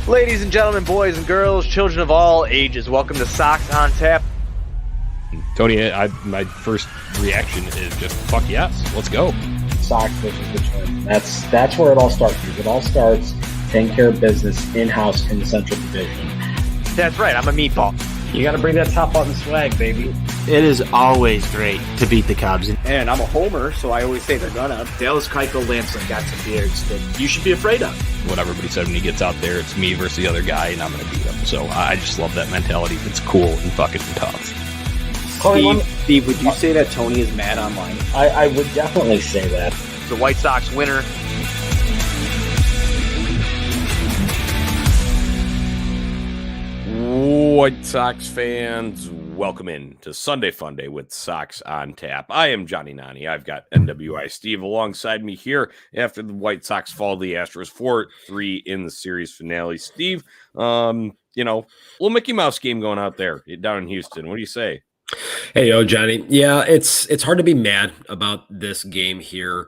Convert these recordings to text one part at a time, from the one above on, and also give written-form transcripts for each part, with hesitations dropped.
Ladies and gentlemen, boys and girls, children of all ages, welcome to Sox on Tap. Tony, my first reaction is just fuck yes, let's go. Sox versus Detroit. That's where it all starts. It all starts taking care of business in-house in the Central Division. That's right, I'm a meatball. You got to bring that top button swag, baby. It is always great to beat the Cubs. And I'm a homer, so I always say they're gonna. Dallas Keuchel, Lance Lynn got some beards that you should be afraid of. What everybody said when he gets out there, it's me versus the other guy, and I'm going to beat him. So I just love that mentality. It's cool and fucking tough. Steve, would you say that Tony is mad online? I would definitely say that. The White Sox winner. White Sox fans, welcome in to Sunday Funday with Sox on Tap. I am Jonnie Nani. I've got NWI Steve alongside me here after the White Sox fall to the Astros 4-3 in the series finale. Steve, little Mickey Mouse game going out there down in Houston. What do you say? Hey, yo, Johnny. Yeah, it's hard to be mad about this game here.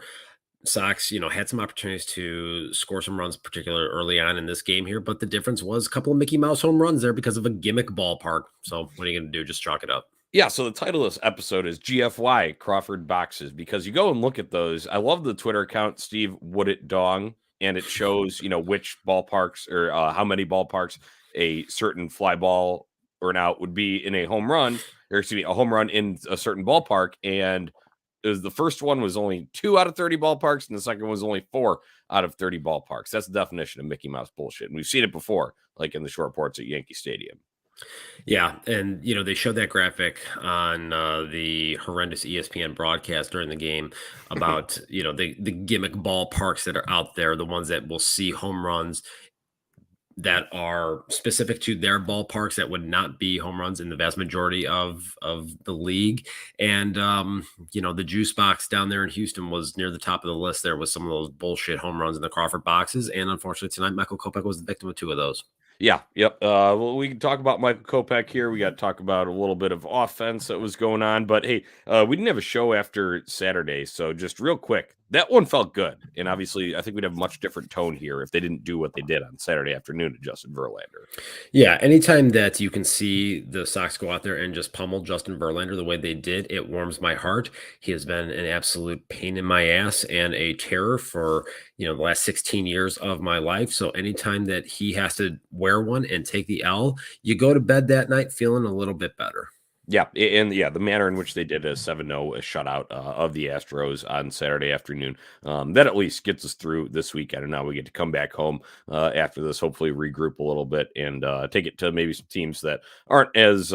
Sox, had some opportunities to score some runs, particularly early on in this game here, but the difference was a couple of Mickey Mouse home runs there because of a gimmick ballpark. So what are you going to do? Just chalk it up. Yeah, so the title of this episode is GFY, Crawford boxes, because you go and look at those. I love the Twitter account, Steve Would It Dong, and it shows, which ballparks or how many ballparks a certain fly ball or an out would be in a home run, or excuse me, a home run in a certain ballpark. And the first one was only 2 out of 30 ballparks, and the second one was only 4 out of 30 ballparks. That's the definition of Mickey Mouse bullshit. And we've seen it before, like in the short reports at Yankee Stadium. Yeah, and they showed that graphic on the horrendous ESPN broadcast during the game about the gimmick ballparks that are out there, the ones that will see home runs that are specific to their ballparks that would not be home runs in the vast majority of the league. And, the juice box down there in Houston was near the top of the list there with some of those bullshit home runs in the Crawford boxes. And unfortunately tonight, Michael Kopech was the victim of 2 of those. Yeah, yep. Well, we can talk about Michael Kopech here. We got to talk about a little bit of offense that was going on. But, hey, we didn't have a show after Saturday, so just real quick, that one felt good. And obviously, I think we'd have a much different tone here if they didn't do what they did on Saturday afternoon to Justin Verlander. Yeah, anytime that you can see the Sox go out there and just pummel Justin Verlander the way they did, it warms my heart. He has been an absolute pain in my ass and a terror for, the last 16 years of my life. So anytime that he has to wear one and take the L, you go to bed that night feeling a little bit better. Yeah, and the manner in which they did a 7-0 shutout of the Astros on Saturday afternoon, that at least gets us through this weekend. And now we get to come back home after this, hopefully regroup a little bit and take it to maybe some teams that aren't as,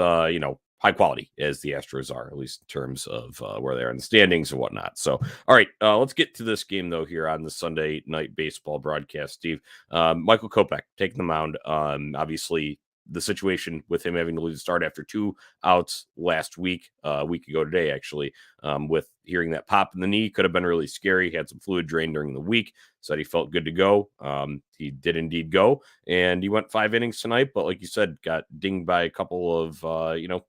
high quality as the Astros are, at least in terms of where they are in the standings and whatnot. So, all right, let's get to this game, though, here on the Sunday night baseball broadcast, Steve. Michael Kopech taking the mound, obviously, the situation with him having to lose the start after 2 outs last week, a week ago today, actually, with hearing that pop in the knee could have been really scary. He had some fluid drain during the week, said he felt good to go. He did indeed go, and he went 5 innings tonight, but like you said, got dinged by a couple of,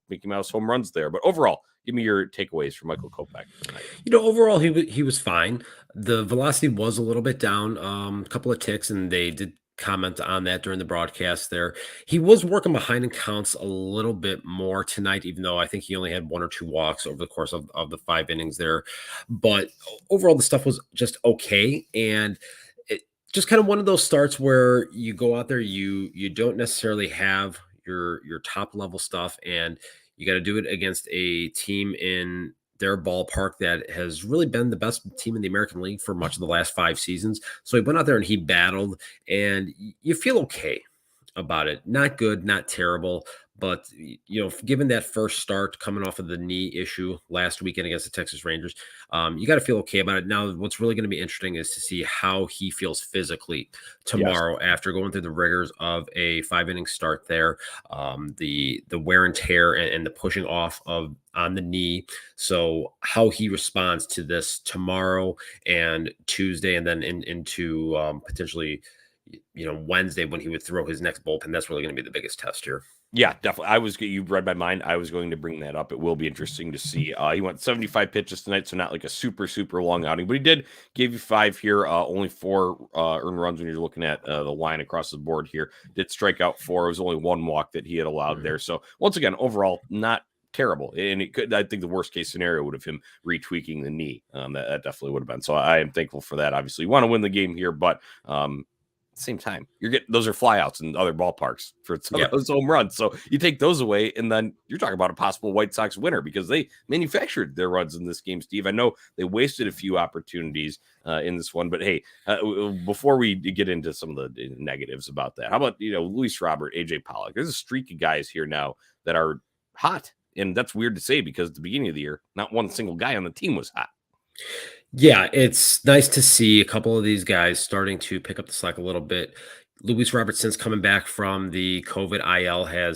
Mickey Mouse home runs there. But overall, give me your takeaways for Michael Kopech tonight. Overall, he was fine. The velocity was a little bit down, a couple of ticks, and they did comment on that during the broadcast there. He was working behind in counts a little bit more tonight, even though I think he only had 1 or 2 walks over the course of the 5 innings there. But overall, the stuff was just okay. And it just kind of one of those starts where you go out there, you don't necessarily have your top level stuff, and you got to do it against a team in their ballpark that has really been the best team in the American League for much of the last 5 seasons. So he went out there and he battled, and you feel okay about it. Not good, not terrible, but given that first start coming off of the knee issue last weekend against the Texas Rangers, you got to feel okay about it. Now, what's really going to be interesting is to see how he feels physically tomorrow after going through the rigors of a 5-inning start there, the wear and tear and the pushing off on the knee. So how he responds to this tomorrow and Tuesday, and then into potentially Wednesday when he would throw his next bullpen. That's really going to be the biggest test here. Yeah, definitely. You read my mind. I was going to bring that up. It will be interesting to see. He went 75 pitches tonight, so not like a super, super long outing, but he did give you 5 here. Only 4 earned runs when you're looking at the line across the board here. Did strike out 4. It was only 1 walk that he had allowed there. So once again, overall, not terrible. And it could, I think the worst case scenario would have him retweaking the knee. That definitely would have been. So I am thankful for that. Obviously, you want to win the game here, but same time, you're getting those are flyouts in other ballparks for some of those home runs. So you take those away, and then you're talking about a possible White Sox winner because they manufactured their runs in this game, Steve. I know they wasted a few opportunities in this one, but hey, before we get into some of the negatives about that, how about Luis Robert, AJ Pollock? There's a streak of guys here now that are hot, and that's weird to say because at the beginning of the year, not one single guy on the team was hot. Yeah, it's nice to see a couple of these guys starting to pick up the slack a little bit. Luis Robertson's coming back from the COVID IL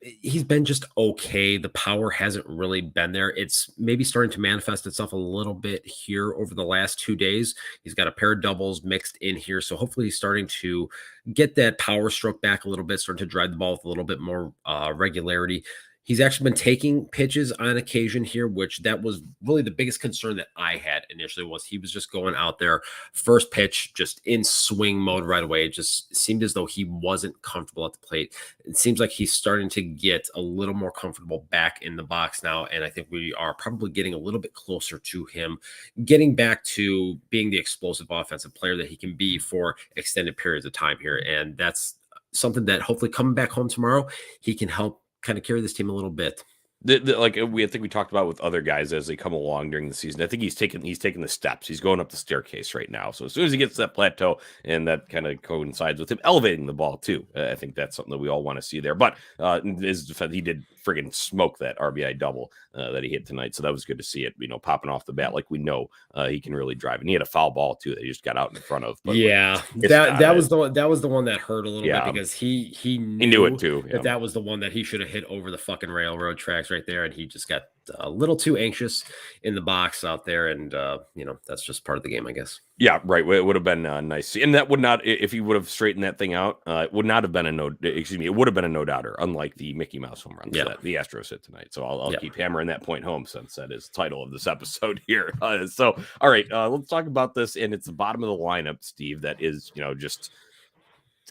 he's been just okay. The power hasn't really been there. It's maybe starting to manifest itself a little bit here over the last 2 days. He's got a pair of doubles mixed in here. So hopefully he's starting to get that power stroke back a little bit, starting to drive the ball with a little bit more regularity. He's actually been taking pitches on occasion here, which that was really the biggest concern that I had initially was he was just going out there first pitch, just in swing mode right away. It just seemed as though he wasn't comfortable at the plate. It seems like he's starting to get a little more comfortable back in the box now. And I think we are probably getting a little bit closer to him getting back to being the explosive offensive player that he can be for extended periods of time here. And that's something that hopefully coming back home tomorrow, he can help kind of carry this team a little bit. I think we talked about with other guys as they come along during the season. I think he's taking the steps. He's going up the staircase right now. So as soon as he gets to that plateau, and that kind of coincides with him elevating the ball too, I think that's something that we all want to see there. But his defense, he did friggin' smoke that RBI double that he hit tonight. So that was good to see it, popping off the bat like we know he can really drive. And he had a foul ball too that he just got out in front of. But that was the one that hurt a little bit because he knew it too. That was the one that he should have hit over the fucking railroad tracks right there, and he just got a little too anxious in the box out there, and that's just part of the game, I guess. Yeah, right. It would have been nice, and that would not, if he would have straightened that thing out, it would not have been it would have been a no doubter, unlike the Mickey Mouse home runs that the Astros hit tonight. So I'll keep hammering that point home since that is the title of this episode here. So all right, let's talk about this, and it's the bottom of the lineup, Steve. That is, just.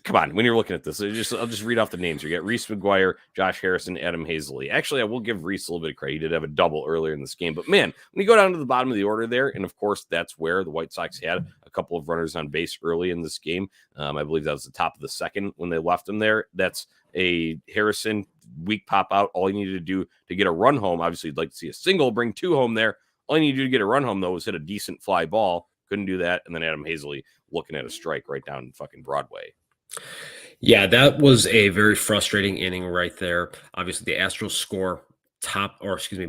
Come on, when you're looking at this, I'll just read off the names. You got Reese McGuire, Josh Harrison, Adam Hazley. Actually, I will give Reese a little bit of credit. He did have a double earlier in this game. But, man, when you go down to the bottom of the order there, and, of course, that's where the White Sox had a couple of runners on base early in this game. I believe that was the top of the second when they left him there. That's a Harrison weak pop out. All he needed to do to get a run home, obviously, you'd like to see a single, bring 2 home there. All you need to do to get a run home, though, was hit a decent fly ball. Couldn't do that. And then Adam Hazley looking at a strike right down fucking Broadway. Yeah, that was a very frustrating inning right there. Obviously, the Astros score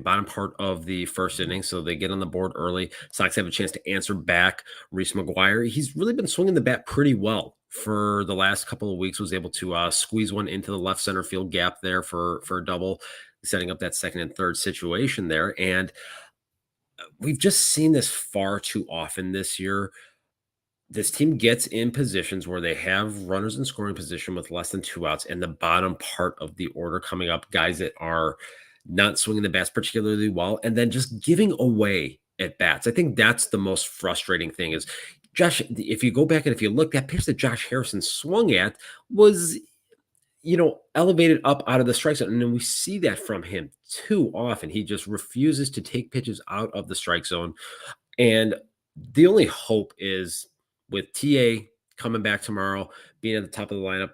bottom part of the first inning, so they get on the board early. Sox have a chance to answer back. Reese McGuire, he's really been swinging the bat pretty well for the last couple of weeks. Was able to squeeze one into the left center field gap there for a double, setting up that second and third situation there. And we've just seen this far too often this year. This team gets in positions where they have runners in scoring position with less than 2 outs, and the bottom part of the order coming up, guys that are not swinging the bats particularly well, and then just giving away at bats. I think that's the most frustrating thing is Josh, if you go back and if you look, that pitch that Josh Harrison swung at was, elevated up out of the strike zone. And then we see that from him too often. He just refuses to take pitches out of the strike zone. And the only hope is with TA coming back tomorrow, being at the top of the lineup,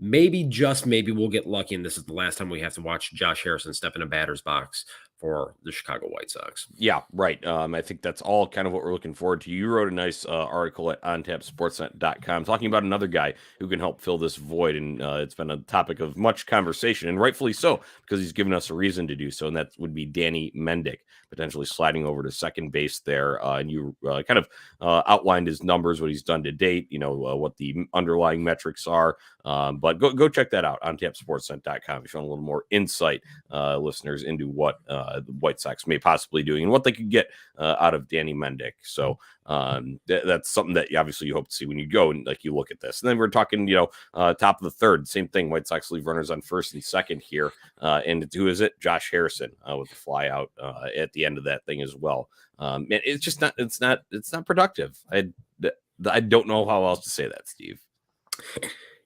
maybe, just maybe, we'll get lucky, and this is the last time we have to watch Josh Harrison step in a batter's box for the Chicago White Sox. Yeah, right. I think that's all kind of what we're looking forward to. You wrote a nice article at ontapsportsnet.com talking about another guy who can help fill this void, and it's been a topic of much conversation, and rightfully so, because he's given us a reason to do so, and that would be Danny Mendick, potentially sliding over to second base there. And you kind of outlined his numbers, what he's done to date, what the underlying metrics are. But go check that out on ontapsportsnet.com if you want a little more insight, listeners, into what the White Sox may possibly doing and what they could get out of Danny Mendick. So That's something that obviously you hope to see when you go and like you look at this. And then we're talking, top of the third, same thing. White Sox leave runners on first and second here. And who is it? Josh Harrison with the fly out at the end of that thing as well. And it's just not. It's not productive. I don't know how else to say that, Steve.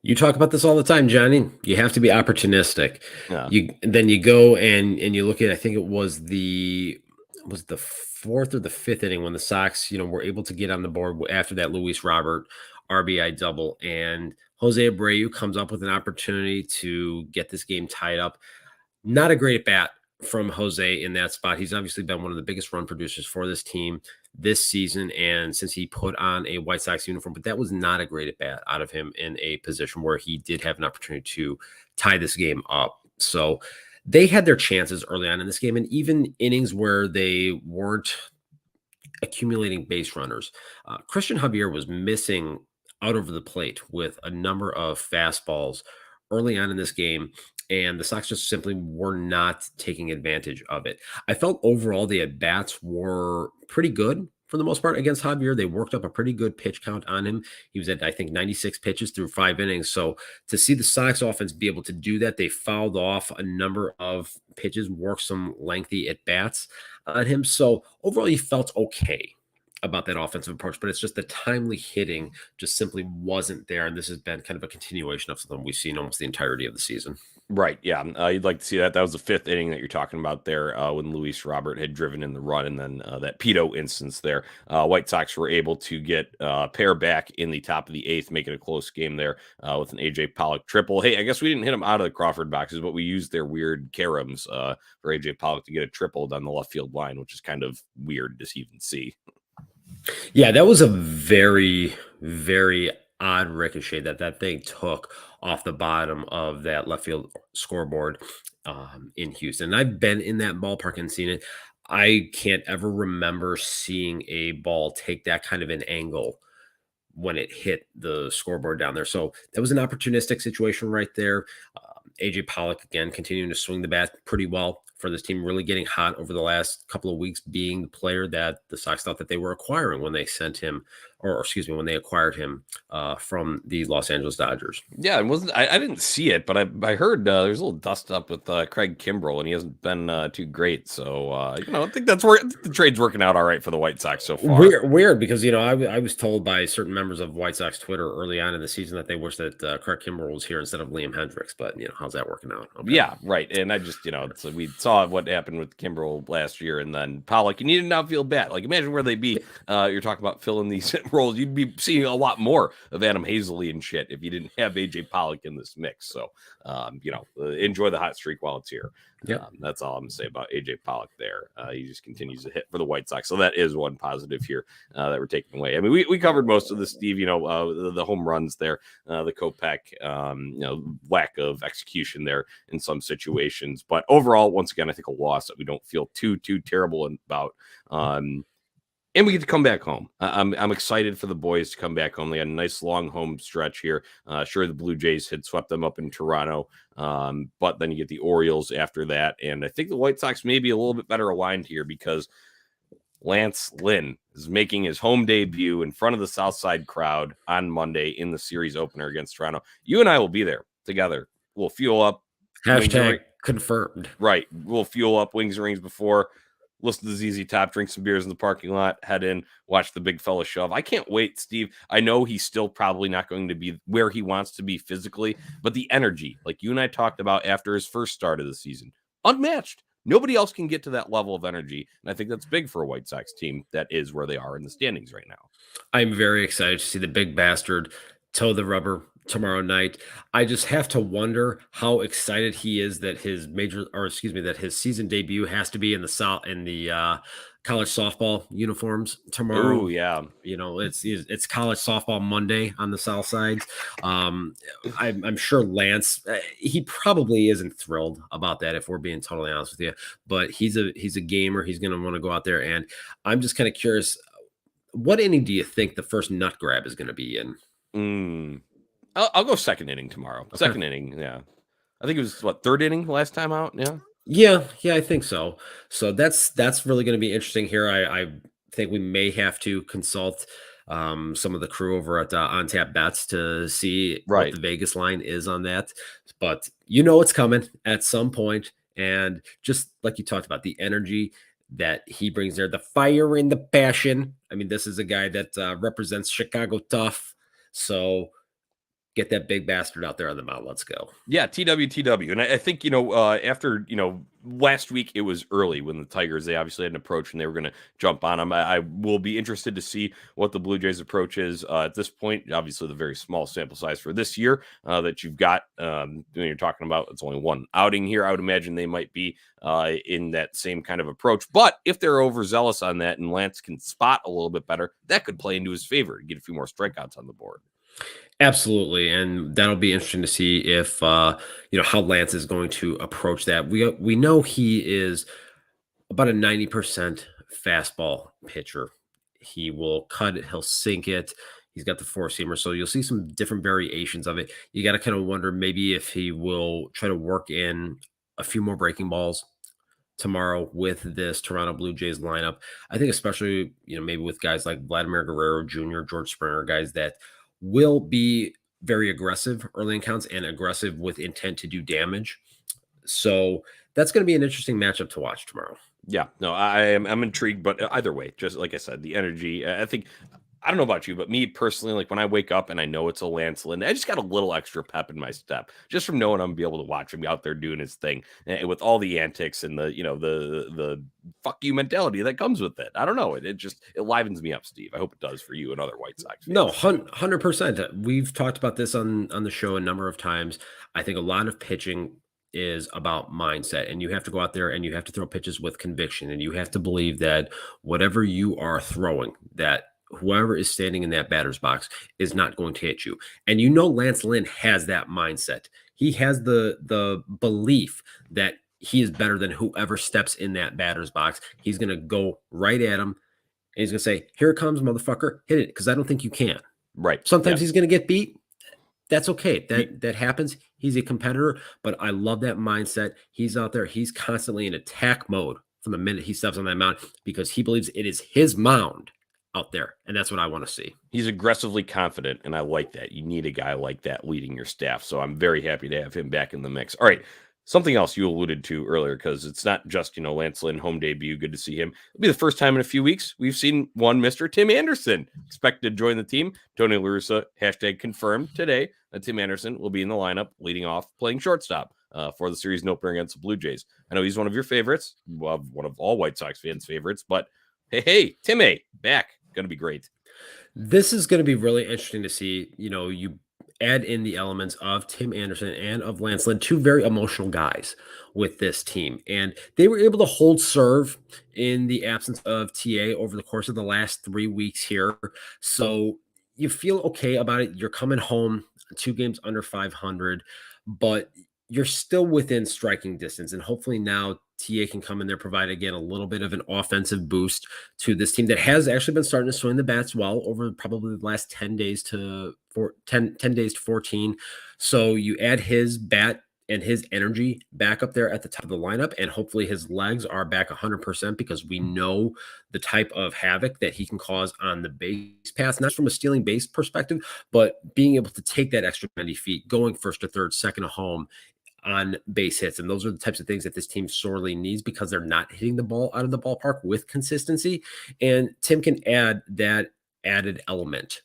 You talk about this all the time, Johnny. You have to be opportunistic. Yeah. Then you go and you look at, I think it was the fourth or the fifth inning when the Sox, were able to get on the board after that Luis Robert RBI double, and Jose Abreu comes up with an opportunity to get this game tied up. Not a great at bat from Jose in that spot. He's obviously been one of the biggest run producers for this team this season, and since he put on a White Sox uniform, but that was not a great at bat out of him in a position where he did have an opportunity to tie this game up. So they had their chances early on in this game, and even innings where they weren't accumulating base runners. Christian Javier was missing out over the plate with a number of fastballs early on in this game, and the Sox just simply were not taking advantage of it. I felt overall the at-bats were pretty good for the most part against Javier. They worked up a pretty good pitch count on him. He was at, I think, 96 pitches through 5 innings. So to see the Sox offense be able to do that, they fouled off a number of pitches, worked some lengthy at-bats on him. So overall, he felt okay about that offensive approach, but it's just the timely hitting just simply wasn't there. And this has been kind of a continuation of something we've seen almost the entirety of the season. Right. Yeah. You'd like to see that. That was the fifth inning that you're talking about there when Luis Robert had driven in the run, and then that Pito instance there. White Sox were able to get a pair back in the top of the eighth, making a close game there with an AJ Pollock triple. Hey, I guess we didn't hit him out of the Crawford boxes, but we used their weird caroms for AJ Pollock to get a triple down the left field line, which is kind of weird to even see. Yeah, that was a very, very odd ricochet that thing took off the bottom of that left field scoreboard in Houston. I've been in that ballpark and seen it. I can't ever remember seeing a ball take that kind of an angle when it hit the scoreboard down there. So that was an opportunistic situation right there. AJ Pollock, again, continuing to swing the bat pretty well for this team, really getting hot over the last couple of weeks, being the player that the Sox thought that they were acquiring when they sent him, when they acquired him from the Los Angeles Dodgers. Yeah, it wasn't. I didn't see it, but I heard there's a little dust up with Craig Kimbrell, and he hasn't been too great. So I think the trade's working out all right for the White Sox so far. Weird because I was told by certain members of White Sox Twitter early on in the season that they wish that Craig Kimbrell was here instead of Liam Hendricks. But how's that working out? Okay. Yeah, right. And I just so we saw what happened with Kimbrell last year, and then Pollock. You need an outfield bat. Like imagine where they'd be. You're talking about filling these roles. You'd be seeing a lot more of Adam Hazley and shit if you didn't have AJ Pollock in this mix. So, enjoy the hot streak while it's here. Yeah, that's all I'm gonna say about AJ Pollock there. He just continues to hit for the White Sox. So that is one positive here that we're taking away. I mean, we covered most of this, Steve, the home runs there, the Kopech, lack of execution there in some situations. But overall, once again, I think a loss that we don't feel too terrible about. And we get to come back home. I'm excited for the boys to come back home. They got a nice long home stretch here. Sure, the Blue Jays had swept them up in Toronto, but then you get the Orioles after that. And I think the White Sox may be a little bit better aligned here because Lance Lynn is making his home debut in front of the Southside crowd on Monday in the series opener against Toronto. You and I will be there together. We'll fuel up. Hashtag confirmed. Right. We'll fuel up wings and rings before. Listen to ZZ Top, drink some beers in the parking lot, head in, watch the big fella shove. I can't wait, Steve. I know he's still probably not going to be where he wants to be physically, but the energy, like you and I talked about after his first start of the season, unmatched. Nobody else can get to that level of energy, and I think that's big for a White Sox team that is where they are in the standings right now. I'm very excited to see the big bastard toe the rubber tomorrow night. I just have to wonder how excited he is that his season debut has to be in the college softball uniforms tomorrow. Oh yeah, it's college softball Monday on the South Side. I'm sure Lance, he probably isn't thrilled about that, if we're being totally honest with you. But he's a gamer. He's going to want to go out there, and I'm just kind of curious. What inning do you think the first nut grab is going to be in? I'll go second inning tomorrow. Okay. Second inning, yeah. I think it was third inning last time out. Yeah, I think so. So that's really going to be interesting here. I think we may have to consult some of the crew over at On Tap Bets to see what Right. the Vegas line is on that. But you know it's coming at some point. And just like you talked about, the energy that he brings there, the fire and the passion. I mean, this is a guy that represents Chicago tough. So get that big bastard out there on the mound. Let's go. Yeah, TW. And I think, after, last week it was early when the Tigers, they obviously had an approach and they were going to jump on them. I will be interested to see what the Blue Jays approach is at this point. Obviously, the very small sample size for this year that you've got. When you're talking about, it's only one outing here. I would imagine they might be in that same kind of approach. But if they're overzealous on that and Lance can spot a little bit better, that could play into his favor to get a few more strikeouts on the board. Absolutely, and that'll be interesting to see if how Lance is going to approach that. We know he is about a 90% fastball pitcher. He will cut it, he'll sink it. He's got the four seamer, so you'll see some different variations of it. You got to kind of wonder maybe if he will try to work in a few more breaking balls tomorrow with this Toronto Blue Jays lineup. I think especially, maybe with guys like Vladimir Guerrero Jr., George Springer, guys that will be very aggressive early in counts and aggressive with intent to do damage. So that's going to be an interesting matchup to watch tomorrow. Yeah, no, I'm intrigued, but either way, just like I said, the energy, I don't know about you, but me personally, like when I wake up and I know it's a Lance Lynn, I just got a little extra pep in my step just from knowing I'm gonna be able to watch him be out there doing his thing and with all the antics and the fuck you mentality that comes with it. I don't know. It livens me up, Steve. I hope it does for you and other White Sox fans. No, 100%. We've talked about this on the show a number of times. I think a lot of pitching is about mindset, and you have to go out there and you have to throw pitches with conviction, and you have to believe that whatever you are throwing, that whoever is standing in that batter's box is not going to hit you. And Lance Lynn has that mindset. He has the belief that he is better than whoever steps in that batter's box. He's going to go right at him, and he's going to say, "Here it comes, motherfucker. Hit it, because I don't think you can." Right. Sometimes he's going to get beat. That's okay. That happens. He's a competitor, but I love that mindset. He's out there. He's constantly in attack mode from the minute he steps on that mound because he believes it is his mound out there, and that's what I want to see. He's aggressively confident, and I like that. You need a guy like that leading your staff, so I'm very happy to have him back in the mix. All right, something else you alluded to earlier, because it's not just, Lance Lynn, home debut, good to see him. It'll be the first time in a few weeks we've seen one Mr. Tim Anderson expected to join the team. Tony La Russa, # confirmed today that Tim Anderson will be in the lineup leading off playing shortstop for the series opener against the Blue Jays. I know he's one of your favorites, well, one of all White Sox fans' favorites, but hey, Tim back. Going to be great. This is going to be really interesting to see. You add in the elements of Tim Anderson and of Lance Lynn, two very emotional guys with this team. And they were able to hold serve in the absence of TA over the course of the last 3 weeks here. So you feel okay about it. You're coming home 2 games under 500, but you're still within striking distance. And hopefully now TA can come in there, provide again a little bit of an offensive boost to this team that has actually been starting to swing the bats well over probably the last 10 days to 14. So you add his bat and his energy back up there at the top of the lineup, and hopefully his legs are back 100% because we know the type of havoc that he can cause on the base path, not from a stealing base perspective, but being able to take that extra 90 feet, going first to third, second to home on base hits. And those are the types of things that this team sorely needs because they're not hitting the ball out of the ballpark with consistency. And Tim can add that added element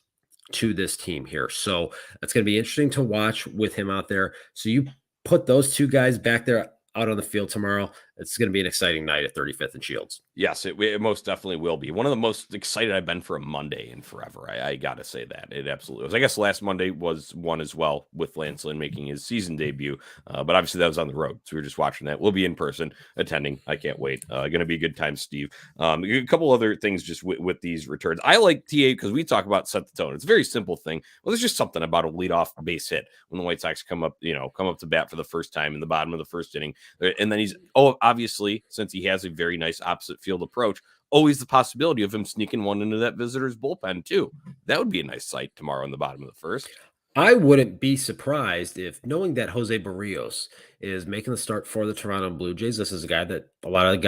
to this team here. So that's going to be interesting to watch with him out there. So you put those two guys back there out on the field tomorrow. It's going to be an exciting night at 35th and Shields. Yes, it most definitely will be. One of the most excited I've been for a Monday in forever. I got to say that. It absolutely was. I guess last Monday was one as well with Lance Lynn making his season debut. But obviously that was on the road. So we were just watching that. We'll be in person attending. I can't wait. Going to be a good time, Steve. A couple other things just with these returns. I like TA because we talk about set the tone. It's a very simple thing. Well, there's just something about a leadoff base hit when the White Sox come up to bat for the first time in the bottom of the first inning. And then he's, obviously, since he has a very nice opposite field approach, always the possibility of him sneaking one into that visitor's bullpen too. That would be a nice sight tomorrow in the bottom of the first. I wouldn't be surprised if, knowing that Jose Barrios is making the start for the Toronto Blue Jays, this is a guy that a lot of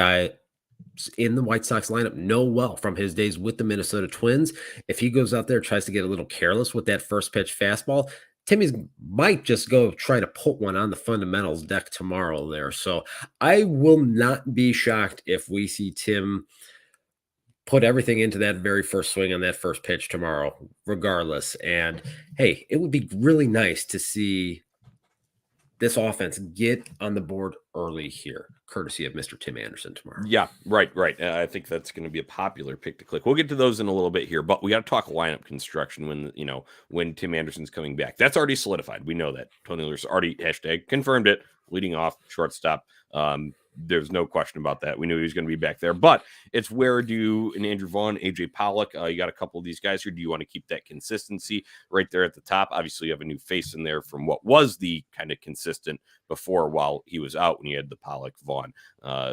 in the White Sox lineup know well from his days with the Minnesota Twins. If he goes out there, tries to get a little careless with that first pitch fastball, Timmy's might just go try to put one on the fundamentals deck tomorrow there. So I will not be shocked if we see Tim put everything into that very first swing on that first pitch tomorrow, regardless. And hey, it would be really nice to see this offense get on the board early here, courtesy of Mr. Tim Anderson tomorrow. Yeah, right. I think that's going to be a popular pick to click. We'll get to those in a little bit here, but we got to talk lineup construction when Tim Anderson's coming back. That's already solidified. We know that. Tony Lewis already confirmed it, leading off shortstop. There's no question about that. We knew he was going to be back there, but it's where do an Andrew Vaughn, AJ Pollock, you got a couple of these guys here. Do you want to keep that consistency right there at the top? Obviously, you have a new face in there from what was the kind of consistent before while he was out when you had the Pollock, Vaughn,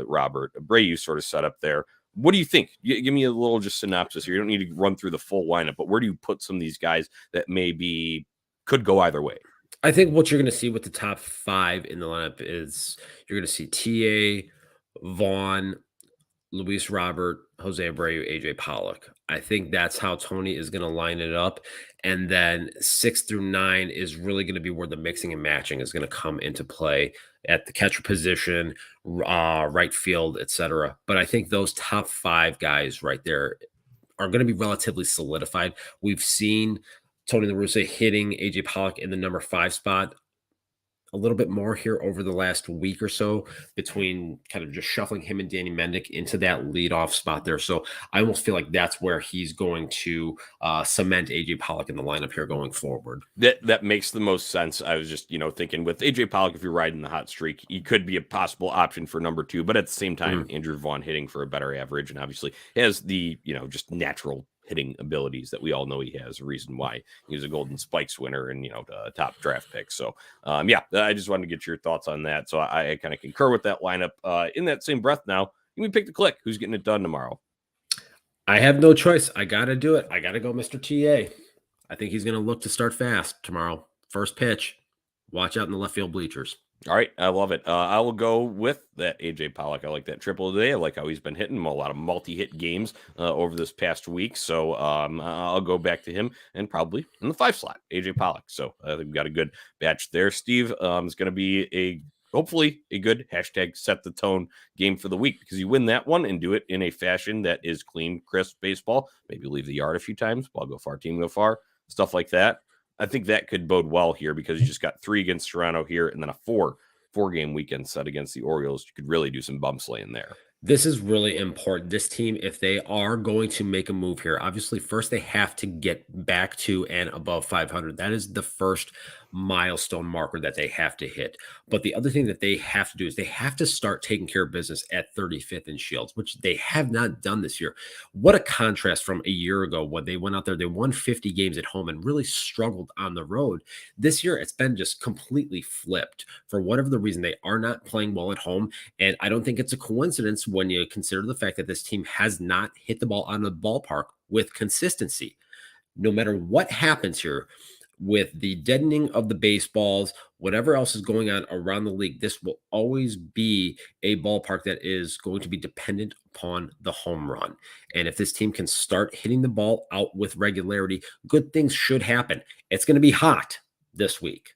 Robert Abreu sort of set up there. What do you think? Give me a little just synopsis here. You don't need to run through the full lineup, but where do you put some of these guys that maybe could go either way? I think what you're going to see with the top 5 in the lineup is you're going to see TA, Vaughn, Luis Robert, Jose Abreu, AJ Pollock. I think that's how Tony is going to line it up. And then 6 through 9 is really going to be where the mixing and matching is going to come into play at the catcher position, right field, etc. But I think those top 5 guys right there are going to be relatively solidified. We've seen Tony La Russa hitting AJ Pollock in the number 5 spot a little bit more here over the last week or so, between kind of just shuffling him and Danny Mendick into that leadoff spot there. So I almost feel like that's where he's going to cement AJ Pollock in the lineup here going forward. That makes the most sense. I was just, thinking with AJ Pollock, if you're riding the hot streak, he could be a possible option for number 2, but at the same time, Andrew Vaughn hitting for a better average and obviously has the, just natural hitting abilities that we all know he has, a reason why he was a Golden Spikes winner and a top draft pick. So I just wanted to get your thoughts on that. So I kind of concur with that lineup. In that same breath, now you can pick the click. Who's getting it done tomorrow? I have no choice. I got to do it. I got to go Mr. TA. I think he's going to look to start fast tomorrow. First pitch. Watch out in the left field bleachers. All right, I love it. I will go with that AJ Pollock. I like that triple today. I like how he's been hitting a lot of multi-hit games over this past week. So I'll go back to him and probably in the 5 slot, AJ Pollock. So I think we got a good batch there. Steve is going to be hopefully a good hashtag set the tone game for the week, because you win that one and do it in a fashion that is clean, crisp baseball. Maybe leave the yard a few times. Ball go far, team go far, stuff like that. I think that could bode well here, because you just got 3 against Toronto here and then a 4-game weekend set against the Orioles. You could really do some bump slaying there. This is really important. This team, if they are going to make a move here, obviously first they have to get back to and above 500. That is the first milestone marker that they have to hit. But the other thing that they have to do is they have to start taking care of business at 35th in Shields, which they have not done this year. What a contrast from a year ago when they went out there, they won 50 games at home and really struggled on the road. This year, it's been just completely flipped. For whatever the reason, they are not playing well at home. And I don't think it's a coincidence when you consider the fact that this team has not hit the ball out of the ballpark with consistency. No matter what happens here, with the deadening of the baseballs, whatever else is going on around the league, this will always be a ballpark that is going to be dependent upon the home run. And if this team can start hitting the ball out with regularity, good things should happen. It's going to be hot this week.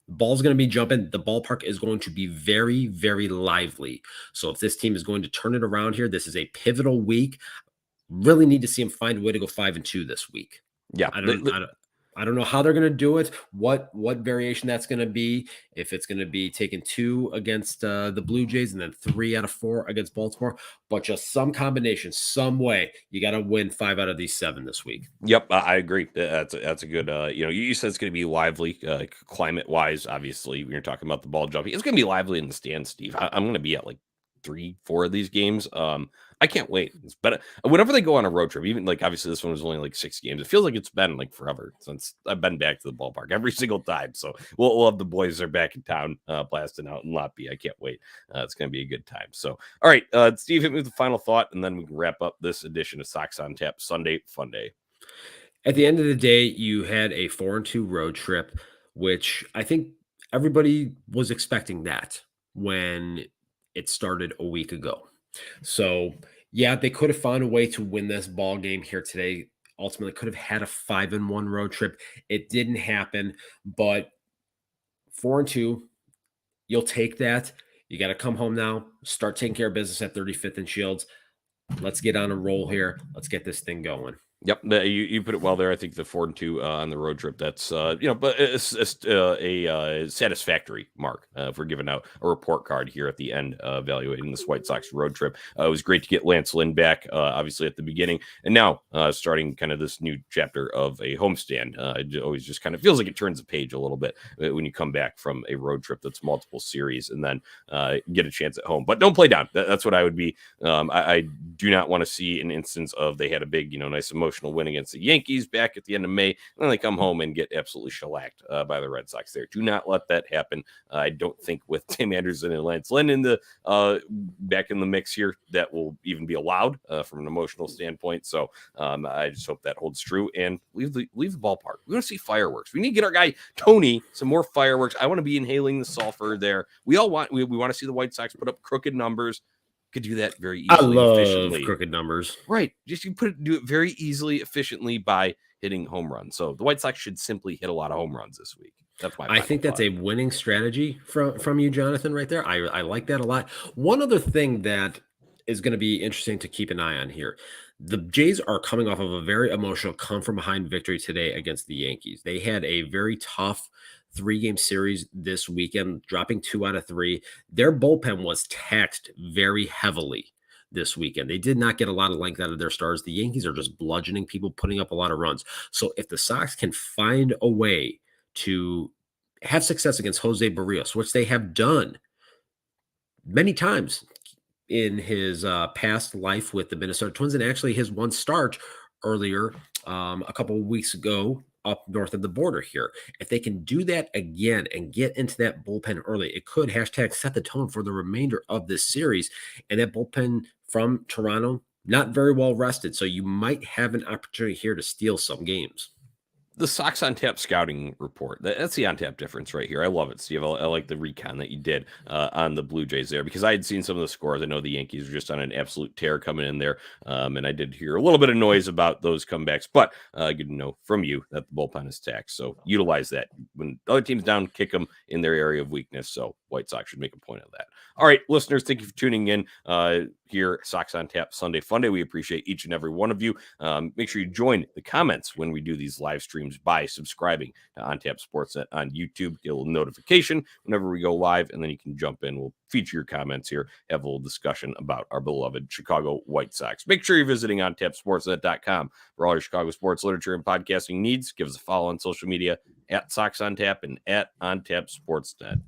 The ball's going to be jumping. The ballpark is going to be very, very lively. So if this team is going to turn it around here, this is a pivotal week. Really need to see them find a way to go 5-2 this week. Yeah. I don't know how they're going to do it, what variation that's going to be, if it's going to be taking 2 against the Blue Jays and then 3 out of 4 against Baltimore, but just some combination, some way, you got to win 5 out of these 7 this week. Yep, I agree. That's a good, you said it's going to be lively, climate-wise, obviously, when you're talking about the ball jumping. It's going to be lively in the stands, Steve. I'm going to be at like 3-4 of these games. I can't wait. But whenever they go on a road trip, even like obviously this one was only like 6 games, it feels like it's been like forever since I've been back to the ballpark every single time. So we'll have the boys are back in town blasting out in Lotby. I can't wait. It's going to be a good time. So, all right, Steve, hit me with the final thought, and then we can wrap up this edition of Sox on Tap Sunday Funday. At the end of the day, you had a 4-2 road trip, which I think everybody was expecting that when it started a week ago. So Yeah, they could have found a way to win this ball game here today. Ultimately, could have had a 5-1 road trip. It didn't happen, but 4-2, you'll take that. You got to come home now, start taking care of business at 35th and Shields. Let's get on a roll here. Let's get this thing going. Yep, you put it well there. I think the 4-2 on the road trip. That's but it's a satisfactory mark if we're giving out a report card here at the end, evaluating this White Sox road trip. It was great to get Lance Lynn back, obviously at the beginning, and now starting kind of this new chapter of a homestand. It always just kind of feels like it turns the page a little bit when you come back from a road trip that's multiple series and then get a chance at home. But don't play down. That's what I would be. I do not want to see an instance of they had a big, nice emotional win against the Yankees back at the end of May, and then they come home and get absolutely shellacked by the Red Sox there. Do not let that happen. I don't think with Tim Anderson and Lance Lynn in the back in the mix here, that will even be allowed from an emotional standpoint. So I just hope that holds true and leave the ballpark. We want to see fireworks. We need to get our guy Tony some more fireworks. I want to be inhaling the sulfur there. We all want we want to see the White Sox put up crooked numbers. Could do that very easily. I love efficiently. crooked numbers. Right. Just do it very easily, efficiently by hitting home runs. So the White Sox should simply hit a lot of home runs this week. That's my I think that's a winning strategy from you, Jonathan, right there. I like that a lot. One other thing that is going to be interesting to keep an eye on here. The Jays are coming off of a very emotional come from behind victory today against the Yankees. They had a very tough 3-game series this weekend, dropping 2 out of 3. Their bullpen was taxed very heavily this weekend. They did not get a lot of length out of their stars. The Yankees are just bludgeoning people, putting up a lot of runs. So if the Sox can find a way to have success against Jose Barrios, which they have done many times in his past life with the Minnesota Twins, and actually his one start earlier a couple of weeks ago up north of the border here. If they can do that again and get into that bullpen early, it could set the tone for the remainder of this series. And that bullpen from Toronto, not very well rested. So you might have an opportunity here to steal some games. The Sox on Tap scouting report. That's the on tap difference right here. I love it, Steve. I like the recon that you did on the Blue Jays there because I had seen some of the scores. I know the Yankees were just on an absolute tear coming in there. And I did hear a little bit of noise about those comebacks, but good to know from you that the bullpen is taxed. So utilize that. When the other team's down, kick them in their area of weakness. So White Sox should make a point of that. All right, listeners, thank you for tuning in here, Sox on Tap Sunday Funday. We appreciate each and every one of you. Make sure you join the comments when we do these live streams by subscribing to On Tap Sportsnet on YouTube. Get a little notification whenever we go live, and then you can jump in. We'll feature your comments here, have a little discussion about our beloved Chicago White Sox. Make sure you're visiting ontapsportsnet.com for all your Chicago sports literature and podcasting needs. Give us a follow on social media at Sox on Tap and at On Tap Sportsnet.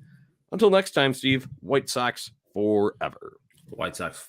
Until next time, Steve, White Sox forever. White Sox